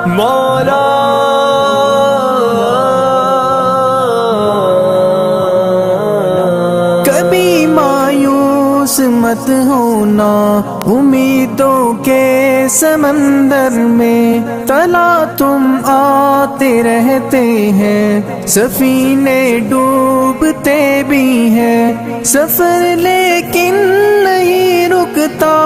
مولا کبھی مایوس مت ہونا امیدوں کے سمندر میں، تلا تم آتے رہتے ہیں، سفینے ڈوبتے بھی ہیں، سفر لیکن نہیں رکتا،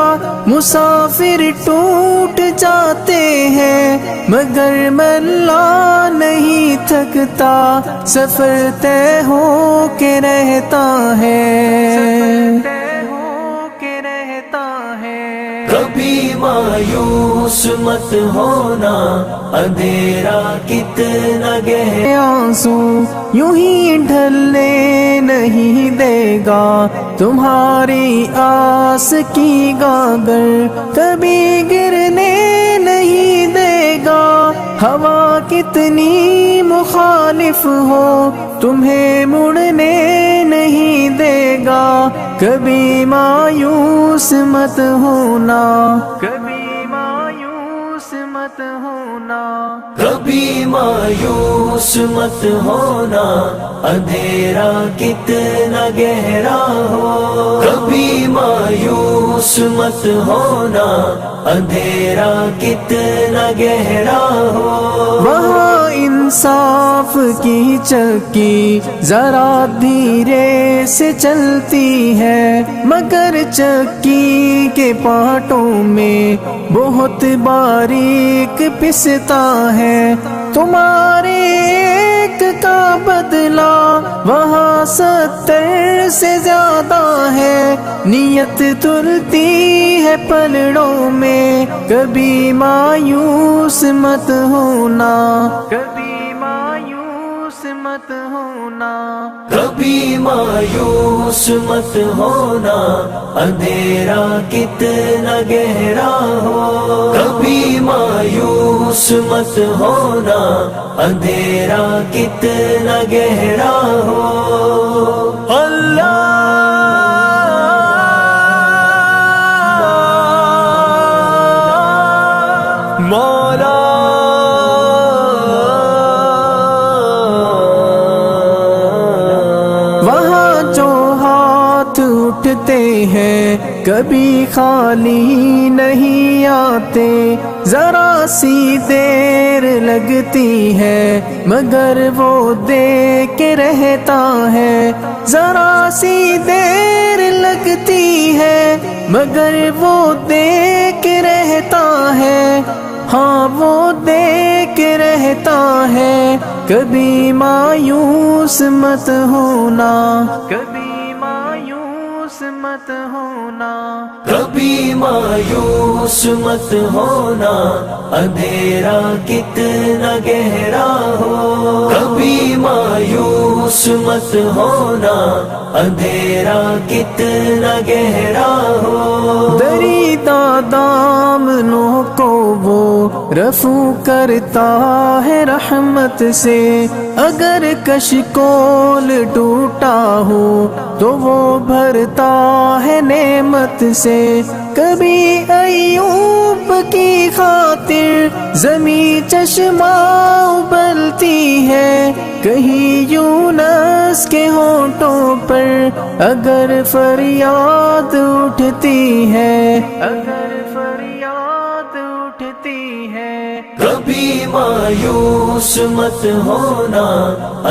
مسافر ٹوٹ جاتے ہیں، مگر ملا نہیں تھکتا، سفر طے ہو کے رہتا ہے۔ کبھی مایوس مت ہونا، اندھیرا کتنا گہرا آنسو یوں ہی ڈھلنے نہیں دے گا، تمہاری آس کی گاگر کبھی گرنے نہیں دے گا، ہوا کتنی مخالف ہو تمہیں مڑنے نہیں دے گا، کبھی مایوس مت ہونا، کبھی مایوس مت ہونا، کبھی مایوس مت ہونا، اندھیرا کتنا گہرا ہو، کبھی مایوس مت ہونا، اندھیرا کتنا گہرا ہو، وہاں انصاف کی چکی ذرا دھیرے سے چلتی ہے، مگر چکی کے پارٹوں میں بہت باریک پستا ہے، تمہارے ایک کا بدلہ وہاں 70 سے زیادہ ہے، نیت تلتی ہے پلڑوں میں، کبھی مایوس مت ہونا، کبھی مایوس مت ہونا، کبھی مایوس مت ہونا، اندھیرا کتنا گہرا ہو، کبھی مایوس مت ہونا، اندھیرا کتنا گہرا ہو، اللہ مولا وہاں جو ہاتھ اٹھتے ہیں کبھی خالی نہیں آتے، ذرا سی دیر لگتی ہے مگر وہ دے کے رہتا ہے، ذرا سی دیر لگتی ہے مگر وہ دے کے رہتا ہے، ہاں وہ دے کے رہتا ہے، کبھی مایوس مت ہونا، کبھی مایوس مت ہونا، کبھی مایوس مت ہونا، اندھیرا کتنا گہرا ہو، کبھی مایوس مت ہونا، اندھیرا کتنا گہرا ہو، دریدہ دامنوں کو وہ رفو کرتا ہے رحمت سے، اگر کشکول ٹوٹا ہو تو وہ بھرتا ہے نعمت سے، کبھی ایوب کی خاطر زمیں چشمہ ابلتی ہے، کہیں یونس کے ہونٹوں پر اگر فریاد اٹھتی ہے، اگر فریاد اٹھتی ہے، کبھی مایوس مت ہونا،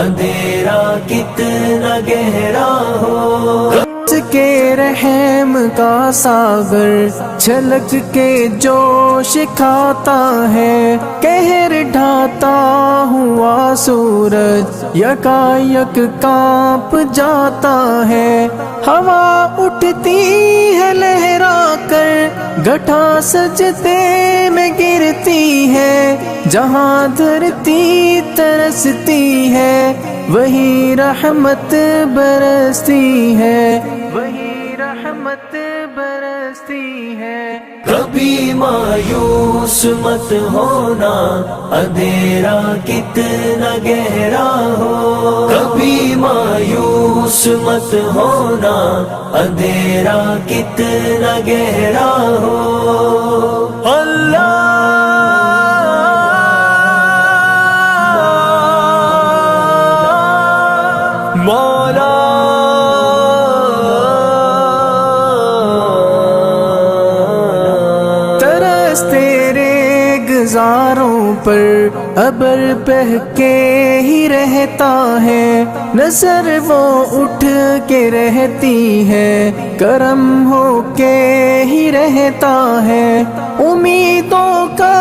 اندھیرا کتنا گہرا ہو، اس کے رحم کا ساگر چھلک کے جوش کھاتا ہے، قہر ڈھاتا ہوا سورج یکا یک کانپ جاتا ہے، ہوا اٹھتی ہے لہرا کر گٹھا سجدے میں گرتی ہے، جہاں دھرتی ترستی ہے وہی رحمت برستی ہے، وہی رحمت برستی ہے، کبھی مایوس مت ہونا، اندھیرا کتنا گہرا ہو، کبھی مایوس مت ہونا، اندھیرا کتنا گہرا ہو، اللہ گلزاروں پر ابر بہہ کے ہی رہتا ہے، نظر وہ اٹھ کے رہتی ہے، کرم ہو کے ہی رہتا ہے، امیدوں کا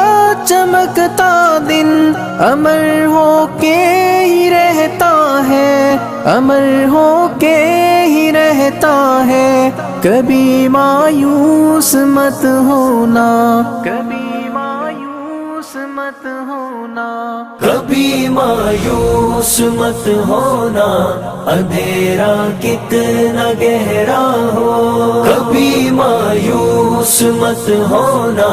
چمکتا دن امر ہو کے ہی رہتا ہے، امر ہو کے ہی رہتا ہے، کبھی مایوس مت ہونا، کبھی مایوس مت ہونا، کبھی مایوس مت ہونا، اندھیرا کتنا گہرا ہو، کبھی مایوس مت ہونا،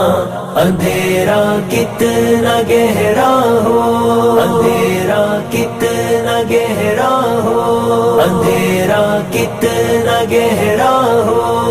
اندھیرا کتنا گہرا ہو، اندھیرا کتنا گہرا ہو، اندھیرا کتنا گہرا ہو،